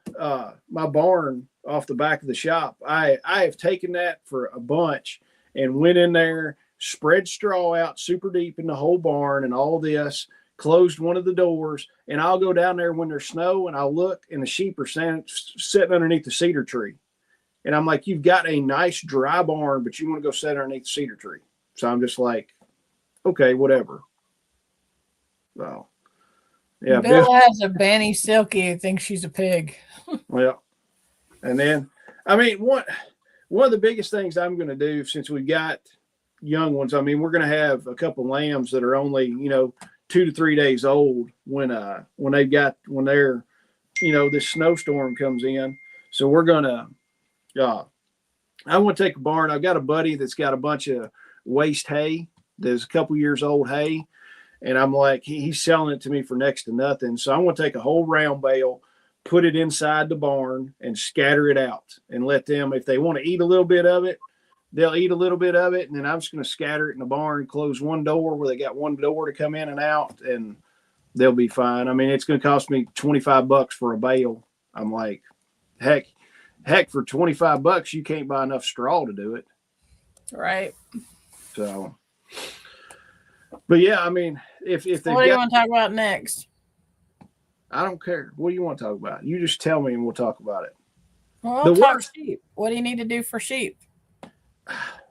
S1: barn off the back of the shop, I have taken that for a bunch and went in there, spread straw out super deep in the whole barn and all this, closed one of the doors, and I'll go down there when there's snow and I'll look and the sheep are sitting underneath the cedar tree. And I'm like, you've got a nice dry barn, but you want to go sit underneath the cedar tree. So I'm just like, okay, whatever. So, yeah.
S2: Bill has a Banny Silky who thinks she's a pig.
S1: Well, and then, I mean, one of the biggest things I'm going to do since we've got young ones, I mean, we're going to have a couple lambs that are only, 2 to 3 days old when they're, this snowstorm comes in. So we're going to, I want to take a barn. I've got a buddy that's got a bunch of waste hay. There's a couple years old hay. And I'm like, he's selling it to me for next to nothing. So I'm going to take a whole round bale, put it inside the barn and scatter it out and let them, if they want to eat a little bit of it, they'll eat a little bit of it. And then I'm just going to scatter it in the barn, close one door where they got one door to come in and out, and they'll be fine. I mean, it's going to cost me $25 for a bale. I'm like, heck, for $25, you can't buy enough straw to do it.
S2: Right.
S1: So, but yeah, I mean, if they,
S2: what do you want to talk about next?
S1: I don't care. What do you want to talk about? You just tell me and we'll talk about it.
S2: Well, we'll talk sheep. What do you need to do for sheep?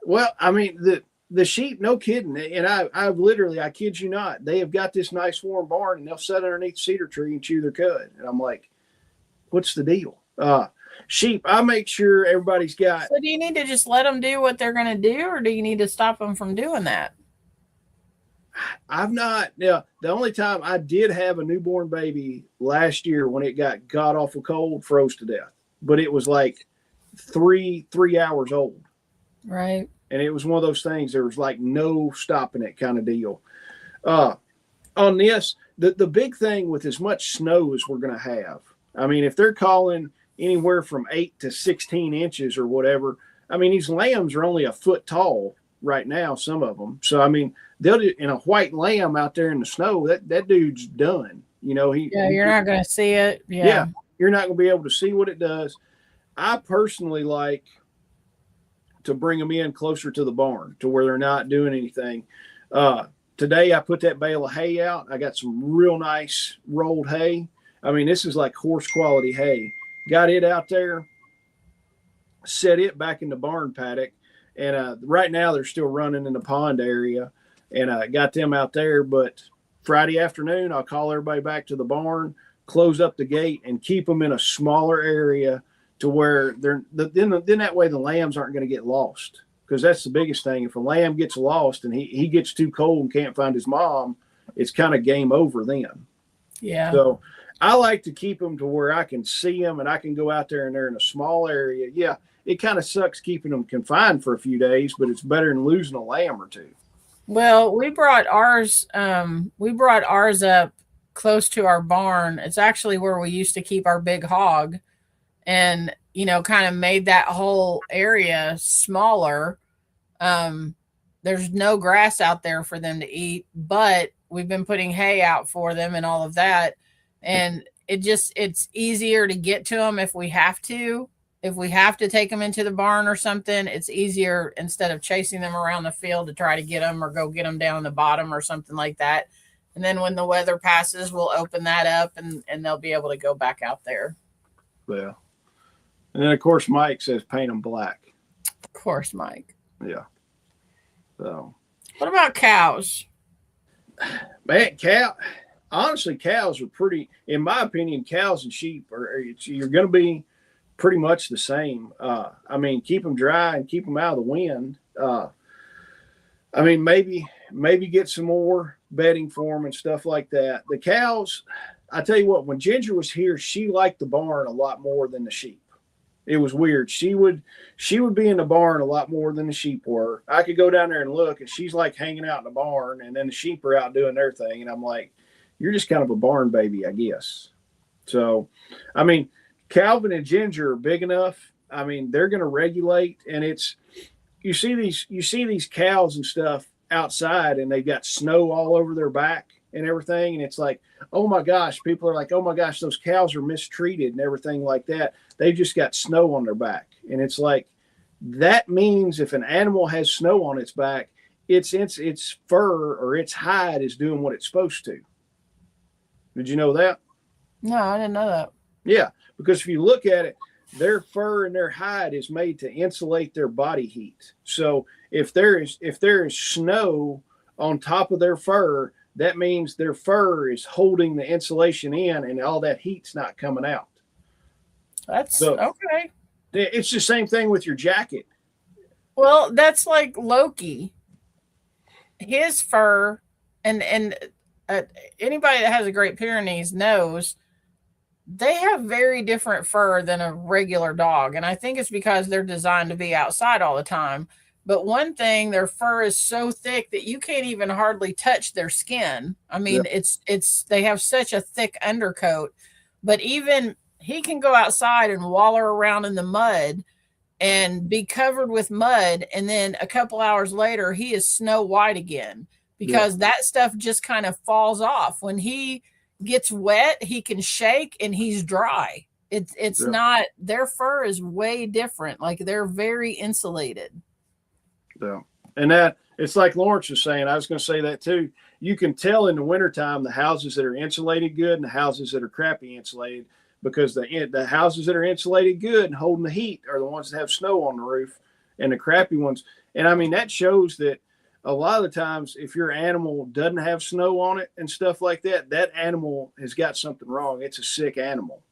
S1: Well, I mean, the sheep, no kidding. And I've literally, I kid you not, they have got this nice warm barn and they'll sit underneath the cedar tree and chew their cud. And I'm like, what's the deal? Sheep, I make sure everybody's got.
S2: So do you need to just let them do what they're going to do, or do you need to stop them from doing that?
S1: I've not. Yeah, the only time I did have a newborn baby last year when it got god awful cold, froze to death, but it was like three hours old.
S2: Right.
S1: And it was one of those things. There was like no stopping it kind of deal. On this, the big thing with as much snow as we're going to have. I mean, if they're calling anywhere from 8 to 16 inches or whatever, I mean, these lambs are only a foot tall right now, some of them. So, I mean, they'll do in a white lamb out there in the snow, that dude's done.
S2: You're not going to see it. Yeah,
S1: you're not going to be able to see what it does. I personally like to bring them in closer to the barn to where they're not doing anything. Today I put that bale of hay out. I got some real nice rolled hay. I mean, this is like horse quality hay. Got it out there, set it back in the barn paddock. And right now they're still running in the pond area, and got them out there. But Friday afternoon, I'll call everybody back to the barn, close up the gate, and keep them in a smaller area to where then that way the lambs aren't going to get lost. Because that's the biggest thing. If a lamb gets lost and he gets too cold and can't find his mom, it's kind of game over then.
S2: Yeah.
S1: So I like to keep them to where I can see them and I can go out there and they're in a small area. Yeah, it kind of sucks keeping them confined for a few days, but it's better than losing a lamb or two.
S2: Well, we brought ours up close to our barn. It's actually where we used to keep our big hog, and kind of made that whole area smaller. There's no grass out there for them to eat, but we've been putting hay out for them and all of that. And it's easier to get to them if we have to. If we have to take them into the barn or something, it's easier instead of chasing them around the field to try to get them or go get them down the bottom or something like that. And then when the weather passes, we'll open that up and they'll be able to go back out there.
S1: Yeah. And then, of course, Mike says paint them black.
S2: Of course, Mike.
S1: Yeah. So.
S2: What about cows?
S1: Man, honestly, cows are pretty, in my opinion, cows and sheep you're going to be pretty much the same. I mean, keep them dry and keep them out of the wind. I mean, maybe get some more bedding for them and stuff like that. The cows, I tell you what, when Ginger was here, she liked the barn a lot more than the sheep. It was weird. She would be in the barn a lot more than the sheep were. I could go down there and look, and she's like hanging out in the barn, and then the sheep are out doing their thing. And I'm like, you're just kind of a barn baby, I guess. So, I mean, Calvin and Ginger are big enough. I mean, they're going to regulate, and you see these cows and stuff outside, and they've got snow all over their back and everything. And it's like, oh my gosh, people are like, oh my gosh, those cows are mistreated and everything like that. They've just got snow on their back. And it's like, That means if an animal has snow on its back, its fur or its hide is doing what it's supposed to. Did you know that?
S2: No, I didn't know that.
S1: Yeah, because if you look at it, their fur and their hide is made to insulate their body heat. So if there is snow on top of their fur, that means their fur is holding the insulation in, and all that heat's not coming out.
S2: That's so, okay.
S1: It's the same thing with your jacket.
S2: Well, that's like Loki. His fur, and anybody that has a Great Pyrenees knows they have very different fur than a regular dog. And I think it's because they're designed to be outside all the time. But one thing, their fur is so thick that you can't even hardly touch their skin. I mean, it's they have such a thick undercoat. But even he can go outside and waller around in the mud and be covered with mud. And then a couple hours later, he is snow white again, because that stuff just kind of falls off. When he gets wet, he can shake and he's dry. It's not, their fur is way different. Like, they're very insulated.
S1: Yeah. And that, it's like Lawrence was saying, I was going to say that too. You can tell in the wintertime the houses that are insulated good and the houses that are crappy insulated, because the houses that are insulated good and holding the heat are the ones that have snow on the roof, and the crappy ones. And I mean, that shows that a lot of the times, if your animal doesn't have snow on it and stuff like that, that animal has got something wrong. It's a sick animal.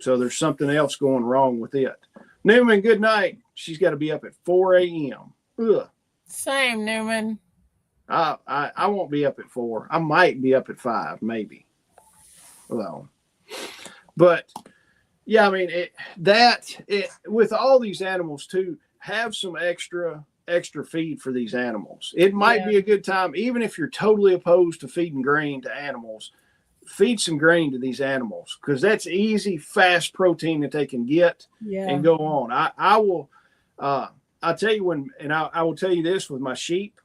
S1: So there's something else going wrong with it. Newman, good night. She's got to be up at 4 a.m. Ugh.
S2: Same, Newman.
S1: I won't be up at 4. I might be up at 5, maybe. Well, but yeah, I mean, with all these animals too, have some extra feed for these animals. It might be a good time, even if you're totally opposed to feeding grain to animals, feed some grain to these animals, because that's easy, fast protein that they can get and go on. I will, I'll tell you I will tell you this with my sheep.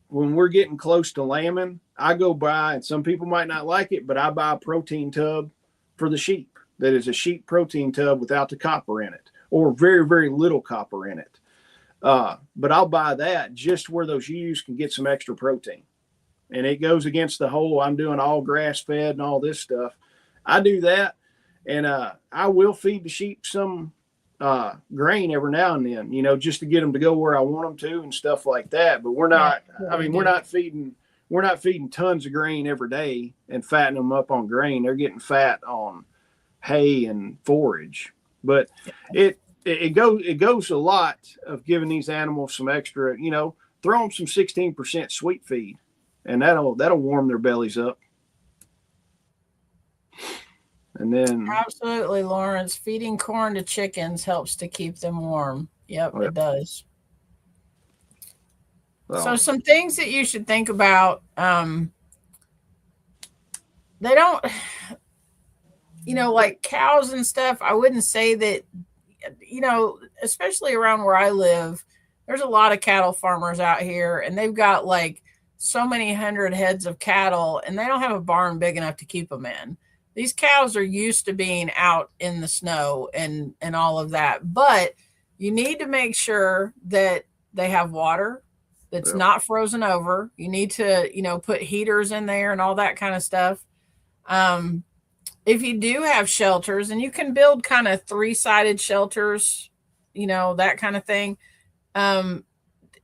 S1: When we're getting close to lambing, I go buy, and some people might not like it, but I buy a protein tub for the sheep that is a sheep protein tub without the copper in it, or very, very little copper in it. But I'll buy that just where those ewes can get some extra protein. And it goes against the whole, I'm doing all grass fed and all this stuff. I do that. And I will feed the sheep some grain every now and then, just to get them to go where I want them to and stuff like that. But we're not, we're not feeding tons of grain every day and fattening them up on grain. They're getting fat on hay and forage. But it goes a lot of giving these animals some extra, throw them some 16% sweet feed, and that'll warm their bellies up. And then
S2: absolutely, Lawrence, feeding corn to chickens helps to keep them warm. Yep, it does. So some things that you should think about. They don't, like cows and stuff. I wouldn't say that, especially around where I live, there's a lot of cattle farmers out here, and they've got like so many hundred heads of cattle, and they don't have a barn big enough to keep them in. These cows are used to being out in the snow and all of that, but you need to make sure that they have water that's not frozen over. You need to, put heaters in there and all that kind of stuff. If you do have shelters, and you can build kind of 3-sided shelters, that kind of thing,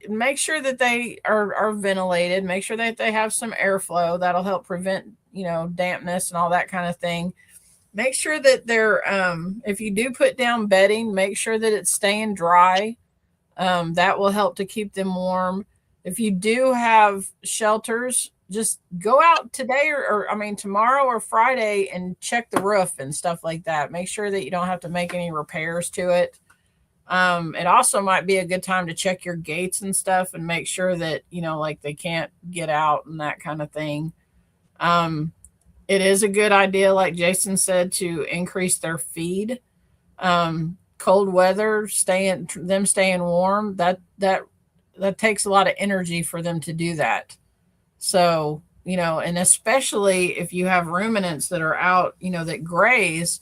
S2: make sure that they are ventilated. Make sure that they have some airflow. That'll help prevent, dampness and all that kind of thing. Make sure that they're, if you do put down bedding, make sure that it's staying dry. That will help to keep them warm. If you do have shelters, just go out today or tomorrow or Friday and check the roof and stuff like that. Make sure that you don't have to make any repairs to it. It also might be a good time to check your gates and stuff and make sure that, like they can't get out and that kind of thing. It is a good idea, like Jason said, to increase their feed. Cold weather, staying warm, that takes a lot of energy for them to do that. So, and especially if you have ruminants that are out, that graze,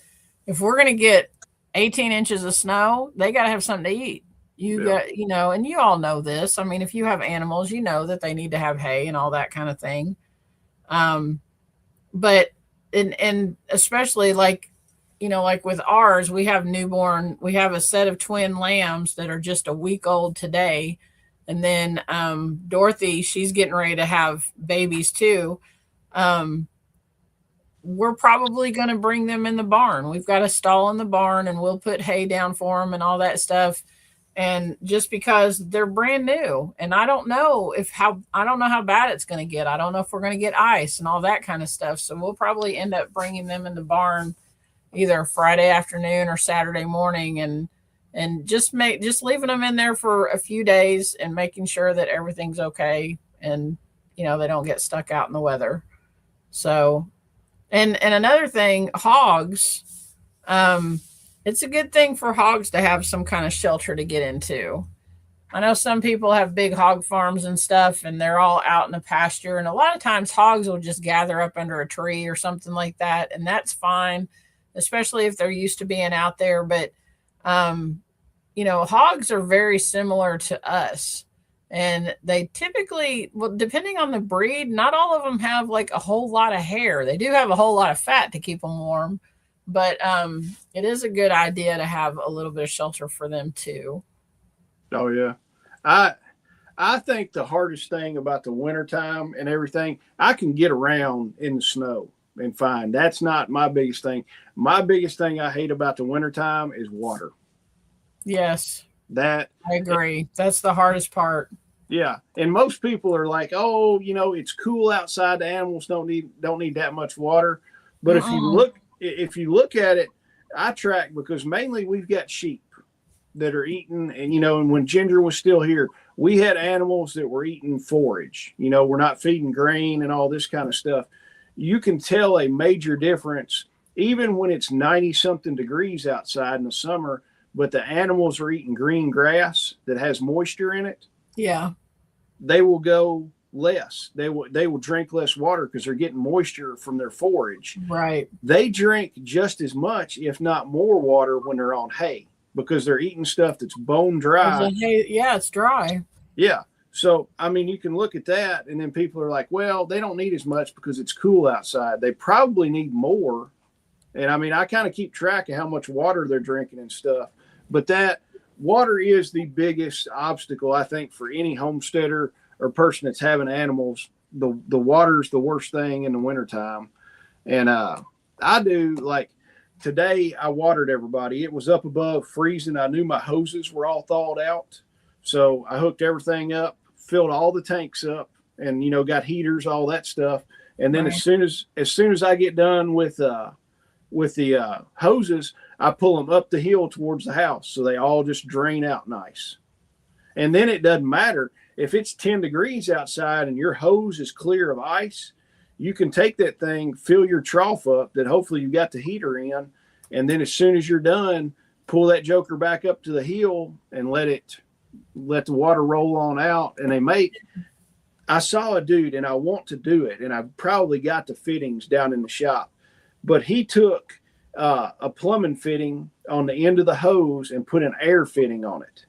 S2: if we're going to get 18 inches of snow, they got to have something to eat. You
S1: Yeah.
S2: got, and you all know this. I mean, if you have animals, you know that they need to have hay and all that kind of thing. But and especially like with ours, we have a set of twin lambs that are just a week old today. And then Dorothy, she's getting ready to have babies too. We're probably going to bring them in the barn. We've got a stall in the barn, and we'll put hay down for them and all that stuff. And just because they're brand new, and I don't know how bad it's going to get. I don't know if we're going to get ice and all that kind of stuff. So we'll probably end up bringing them in the barn either Friday afternoon or Saturday morning, and just leaving them in there for a few days and making sure that everything's okay, and they don't get stuck out in the weather. So, and another thing, hogs, it's a good thing for hogs to have some kind of shelter to get into. I know some people have big hog farms and stuff, and they're all out in the pasture, and a lot of times hogs will just gather up under a tree or something like that, and that's fine, especially if they're used to being out there. But hogs are very similar to us, and they typically, depending on the breed, not all of them have like a whole lot of hair. They do have a whole lot of fat to keep them warm, but it is a good idea to have a little bit of shelter for them too.
S1: Oh yeah. I think the hardest thing about the wintertime and everything, I can get around in the snow and fine. That's not my biggest thing. My biggest thing I hate about the wintertime is water.
S2: Yes.
S1: That
S2: I agree. That's the hardest part.
S1: Yeah. And most people are like, oh, it's cool outside. The animals don't need that much water. But if you look at it, I track, because mainly we've got sheep that are eating, and when Ginger was still here, we had animals that were eating forage. We're not feeding grain and all this kind of stuff. You can tell a major difference even when it's 90 something degrees outside in the summer, but the animals are eating green grass that has moisture in it.
S2: Yeah.
S1: They will go less. They will drink less water because they're getting moisture from their forage.
S2: Right.
S1: They drink just as much, if not more, water when they're on hay, because they're eating stuff that's bone dry.
S2: Yeah, it's dry.
S1: Yeah. So, you can look at that, and then people are like, well, they don't need as much because it's cool outside. They probably need more. And I kind of keep track of how much water they're drinking and stuff. But that water is the biggest obstacle, I think, for any homesteader or person that's having animals. The water's the worst thing in the wintertime. And I do, like, today I watered everybody. It was up above freezing. I knew my hoses were all thawed out. So I hooked everything up, filled all the tanks up, and, got heaters, all that stuff. And then as soon as I get done with the hoses, I pull them up the hill towards the house, so they all just drain out nice. And then it doesn't matter if it's 10 degrees outside and your hose is clear of ice. You can take that thing, fill your trough up that hopefully you got the heater in, and then as soon as you're done, pull that joker back up to the hill and let the water roll on out. And I saw a dude, and I want to do it, and I've probably got the fittings down in the shop, but he took a plumbing fitting on the end of the hose and put an air fitting on it.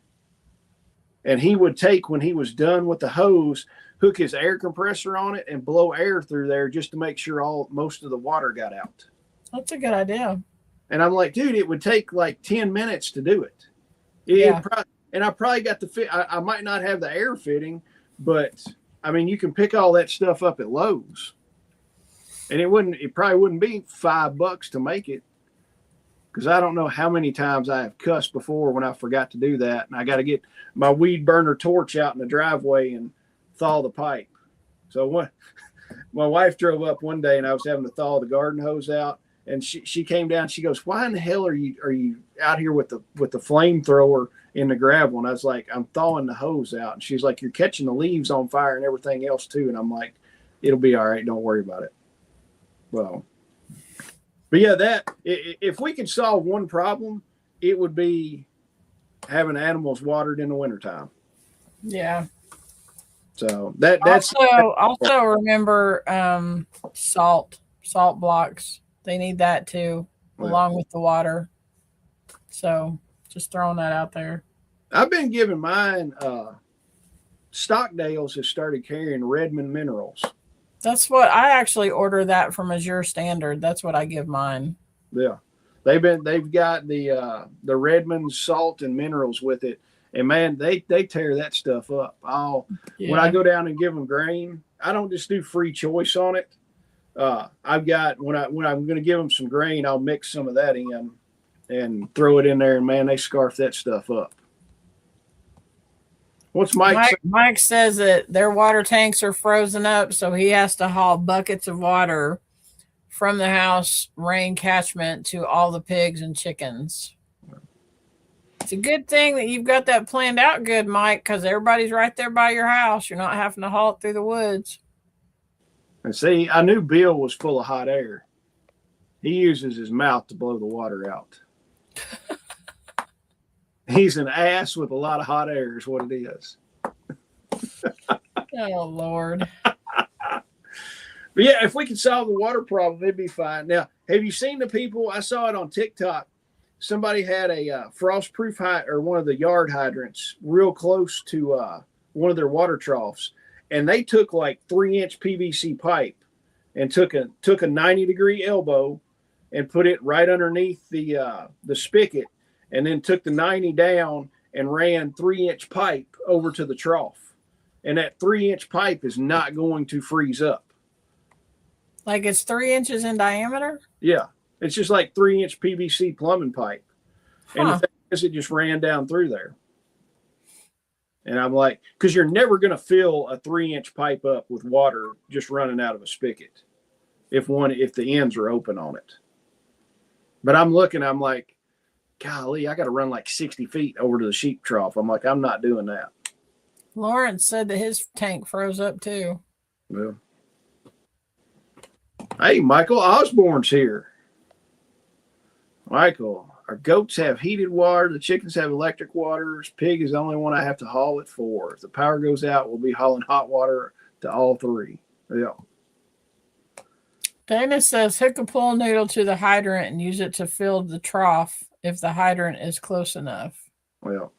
S1: And he would take, when he was done with the hose, hook his air compressor on it and blow air through there just to make sure most of the water got out.
S2: That's a good idea.
S1: And I'm like, dude, it would take like 10 minutes to do it. And I probably got the fit. I might not have the air fitting, but you can pick all that stuff up at Lowe's. And it probably wouldn't be $5 to make it, because I don't know how many times I have cussed before when I forgot to do that. And I got to get my weed burner torch out in the driveway and thaw the pipe. So my wife drove up one day, and I was having to thaw the garden hose out, and she came down. She goes, "Why in the hell are you out here with the flamethrower in the gravel?" And I was like, "I'm thawing the hose out." And she's like, "You're catching the leaves on fire and everything else too." And I'm like, "It'll be all right. Don't worry about it." Well, but yeah, if we could solve one problem, it would be having animals watered in the wintertime.
S2: Yeah.
S1: So that's
S2: also remember salt blocks. They need that too, along with the water. So just throwing that out there.
S1: I've been giving mine, Stockdale's has started carrying Redmond minerals.
S2: That's what I actually order that from Azure Standard. That's what I give mine.
S1: Yeah. They've got the Redmond salt and minerals with it. And man, they tear that stuff up. When I go down and give them grain, I don't just do free choice on it. I've got when I'm going to give them some grain, I'll mix some of that in and throw it in there, and man, they scarf that stuff up. What's
S2: Mike says that their water tanks are frozen up, so he has to haul buckets of water from the house rain catchment to all the pigs and chickens. It's a good thing that you've got that planned out good, Mike, because everybody's right there by your house. You're not having to haul it through the woods.
S1: And see, I knew Bill was full of hot air. He uses his mouth to blow the water out. He's an ass with a lot of hot air is what it is.
S2: Oh, Lord.
S1: But yeah, if we could solve the water problem, it'd be fine. Now, have you seen the people? I saw it on TikTok. Somebody had a frost-proof or one of the yard hydrants real close to one of their water troughs, and they took like 3-inch PVC pipe and took a 90-degree elbow and put it right underneath the spigot, and then took the 90 down and ran 3-inch pipe over to the trough. And that 3-inch pipe is not going to freeze up.
S2: Like it's 3 inches in diameter?
S1: Yeah. It's just like 3-inch PVC plumbing pipe. And the thing is, it just ran down through there. And I'm like, because you're never going to fill a 3-inch pipe up with water just running out of a spigot if the ends are open on it. But I'm like, golly, I got to run like 60 feet over to the sheep trough. I'm like, I'm not doing that.
S2: Lawrence said that his tank froze up too.
S1: Well, hey, Michael Osborne's here. Michael, our goats have heated water. The chickens have electric water. Pig is the only one I have to haul it for. If the power goes out, we'll be hauling hot water to all three. Yeah.
S2: Dana says hook a pool noodle to the hydrant and use it to fill the trough if the hydrant is close enough.
S1: Well,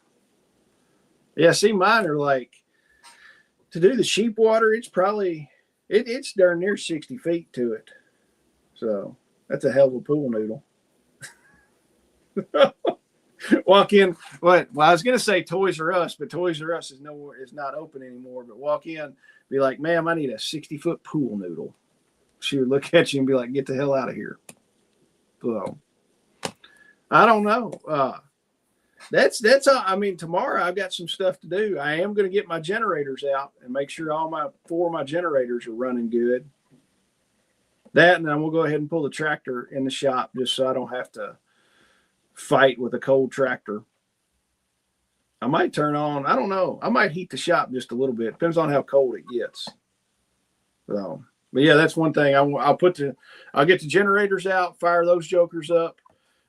S1: yeah, see, mine are like, to do the sheep water, it's probably, it's darn near 60 feet to it. So that's a hell of a pool noodle. Walk in. What? Well, I was gonna say Toys R Us, but Toys R Us is not open anymore. But walk in, be like, ma'am, I need a 60-foot pool noodle. She would look at you and be like, get the hell out of here. So I don't know. That's all. I mean, tomorrow I've got some stuff to do. I am going to get my generators out and make sure all 4 of my generators are running good. That, and then we'll go ahead and pull the tractor in the shop just so I don't have to fight with a cold tractor. I might turn on, I don't know. I might heat the shop just a little bit. Depends on how cold it gets. So, but yeah, that's one thing. I'll get the generators out, fire those jokers up,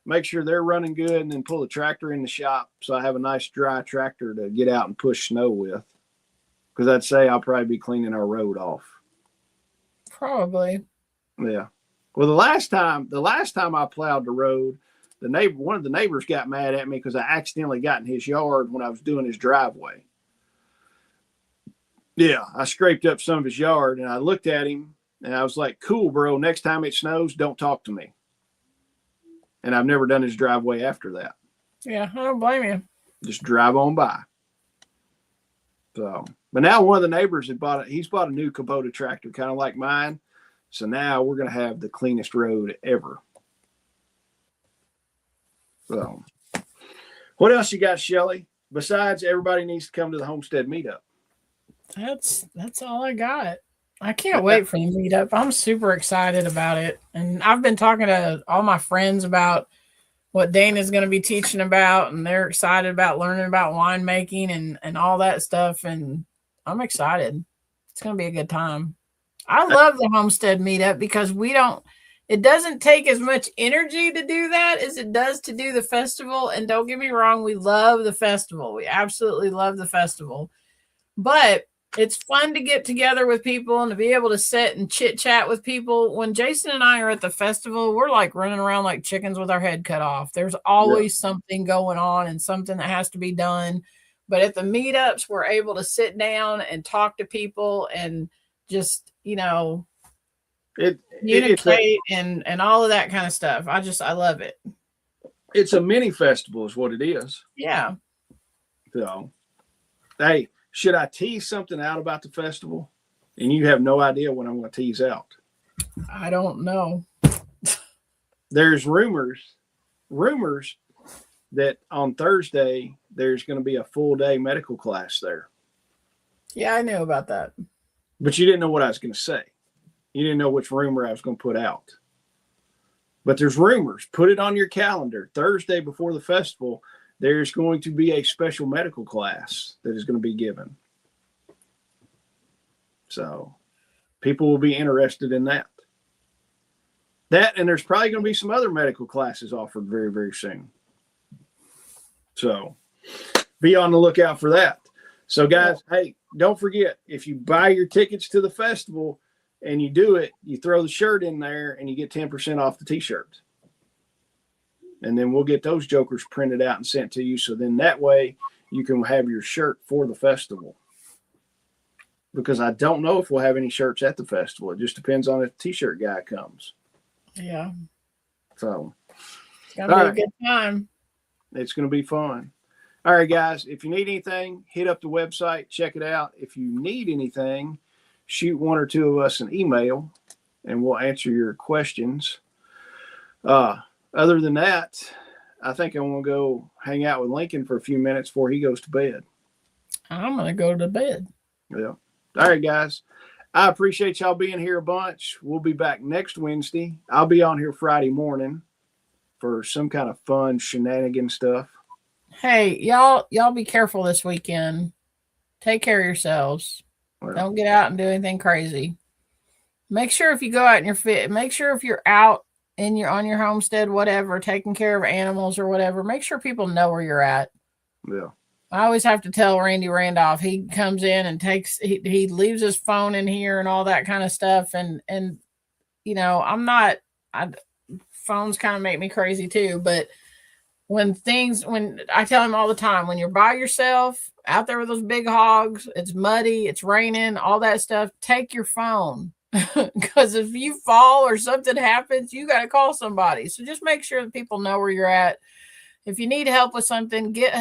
S1: make sure they're running good, and then pull the tractor in the shop so I have a nice dry tractor to get out and push snow with. Because I'd say I'll probably be cleaning our road off.
S2: Probably.
S1: Yeah. Well, the last time I plowed the road, one of the neighbors got mad at me because I accidentally got in his yard when I was doing his driveway. Yeah, I scraped up some of his yard, and I looked at him, and I was like, cool, bro, next time it snows, don't talk to me. And I've never done his driveway after that.
S2: Yeah, I don't blame you.
S1: Just drive on by. So, but now one of the neighbors he's bought a new Kubota tractor, kind of like mine. So now we're going to have the cleanest road ever. So, what else you got, Shelly? Besides, everybody needs to come to the Homestead meetup.
S2: That's all I got. I can't wait for the meetup. I'm super excited about it. And I've been talking to all my friends about what Dana's going to be teaching about, and they're excited about learning about winemaking and all that stuff. And I'm excited. It's going to be a good time. I love the Homestead meetup because it doesn't take as much energy to do that as it does to do the festival. And don't get me wrong, we love the festival. We absolutely love the festival. But it's fun to get together with people and to be able to sit and chit chat with people. When Jason and I are at the festival, we're like running around like chickens with our head cut off. There's always something going on and something that has to be done. But at the meetups, we're able to sit down and talk to people and just, communicate and all of that kind of stuff. I love it.
S1: It's a mini festival is what it is.
S2: Yeah.
S1: So, hey, should I tease something out about the festival? And you have no idea what I'm going to tease out.
S2: I don't know.
S1: There's rumors that on Thursday, there's going to be a full day medical class there.
S2: Yeah, I knew about that.
S1: But you didn't know what I was going to say. You didn't know which rumor I was going to put out. But there's rumors. Put it on your calendar. Thursday before the festival, there's going to be a special medical class that is going to be given. So people will be interested in that. And there's probably going to be some other medical classes offered very, very soon. So be on the lookout for that. So guys, hey, don't forget, if you buy your tickets to the festival and you do it, you throw the shirt in there and you get 10% off the t-shirts. And then we'll get those jokers printed out and sent to you. So then that way you can have your shirt for the festival. Because I don't know if we'll have any shirts at the festival. It just depends on if the t-shirt guy comes.
S2: Yeah.
S1: So
S2: it's going to be a good time.
S1: It's going to be fun. All right, guys, if you need anything, hit up the website, check it out. If you need anything, shoot one or two of us an email and we'll answer your questions. Other than that, I think I want to go hang out with Lincoln for a few minutes before he goes to bed.
S2: I'm going to go to bed.
S1: Yeah. All right, guys. I appreciate y'all being here a bunch. We'll be back next Wednesday. I'll be on here Friday morning for some kind of fun shenanigan stuff.
S2: Hey, y'all be careful this weekend. Take care of yourselves.
S1: Well,
S2: don't get out and do anything crazy. Make sure if you go out and you're fit, make sure if you're out on your homestead, whatever, taking care of animals or whatever, make sure people know where you're at.
S1: Yeah.
S2: I always have to tell Randy Randolph, he comes in and he leaves his phone in here and all that kind of stuff. And phones kind of make me crazy too, but when I tell him all the time, when you're by yourself out there with those big hogs, it's muddy, it's raining, all that stuff, take your phone. Because if you fall or something happens, you got to call somebody. So just make sure that people know where you're at. If you need help with something, get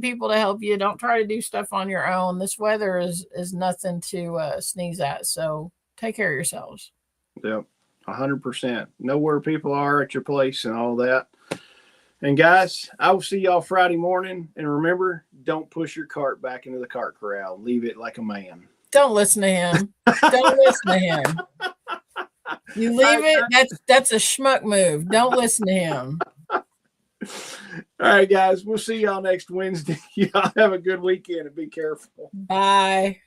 S2: people to help you. Don't try to do stuff on your own. This weather is nothing to sneeze at. So take care of yourselves.
S1: Yep, 100%. Know where people are at your place and all that. And guys, I will see y'all Friday morning. And remember, don't push your cart back into the cart corral. Leave it like a man.
S2: Don't listen to him. Don't listen to him. You leave it. That's a schmuck move. Don't listen to him.
S1: All right, guys. We'll see y'all next Wednesday. Y'all have a good weekend and be careful.
S2: Bye.